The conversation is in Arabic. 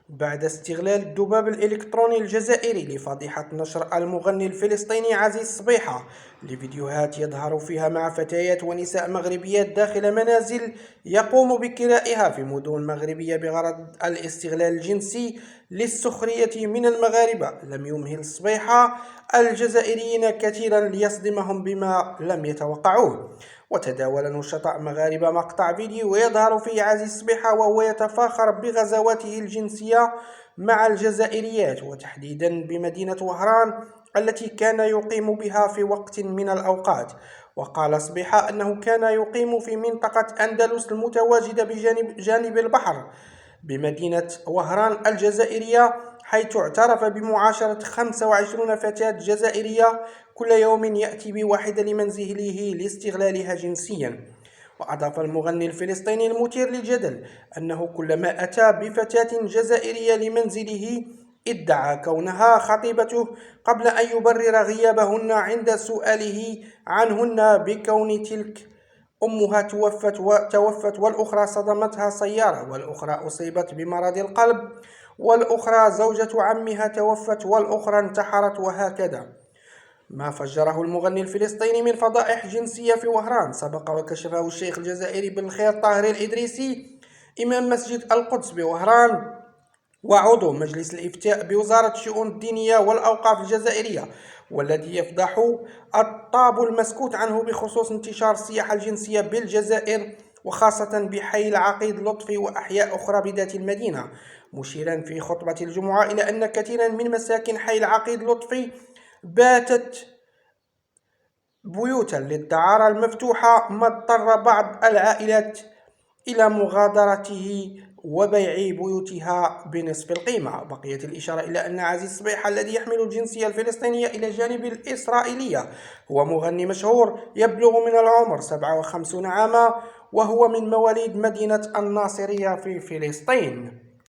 بعد استغلال الذباب الإلكتروني الجزائري لفضيحة نشر المغني الفلسطيني عزيز صبيحة لفيديوهات يظهر فيها مع فتيات ونساء مغربيات داخل منازل يقوم بكرائها في مدن مغربية بغرض الاستغلال الجنسي للسخرية من المغاربة، لم يمهل صبيحة الجزائريين كثيرا ليصدمهم بما لم يتوقعوه. وتداول نشطاء مغاربة مقطع فيديو يظهر فيه عزيز صبيحة وهو يتفاخر بغزواته الجنسية مع الجزائريات، وتحديدا بمدينة وهران التي كان يقيم بها في وقت من الأوقات. وقال صبيحة أنه كان يقيم في منطقة أندلس المتواجدة بجانب البحر بمدينة وهران الجزائرية، حيث اعترف بمعاشرة 25 فتاة جزائرية كل يوم يأتي بواحدة لمنزله لاستغلالها جنسيا. وأضاف المغني الفلسطيني المثير للجدل أنه كلما أتى بفتاة جزائرية لمنزله ادعى كونها خطيبته قبل أن يبرر غيابهن عند سؤاله عنهن بكون تلك أمها توفت والأخرى صدمتها سيارة، والأخرى أصيبت بمرض القلب، والأخرى زوجة عمها توفت، والأخرى انتحرت، وهكذا. ما فجره المغني الفلسطيني من فضائح جنسية في وهران سبق وكشفه الشيخ الجزائري بالخير طاهر الإدريسي إمام مسجد القدس بوهران وعضو مجلس الإفتاء بوزارة الشؤون الدينية والأوقاف الجزائرية، والذي يفضح الطاب المسكوت عنه بخصوص انتشار السياحة الجنسية بالجزائر وخاصة بحي العقيد لطفي وأحياء أخرى بذات المدينة، مشيرا في خطبة الجمعة إلى أن كثيرا من مساكن حي العقيد لطفي باتت بيوتا للدعارة المفتوحة، ما اضطر بعض العائلات إلى مغادرته وبيع بيوتها بنصف القيمة. بقيت الإشارة إلى أن عزيز صبيحة الذي يحمل الجنسية الفلسطينية إلى جانب الإسرائيلية هو مغني مشهور يبلغ من العمر 57 عاما، وهو من مواليد مدينة الناصرية في فلسطين.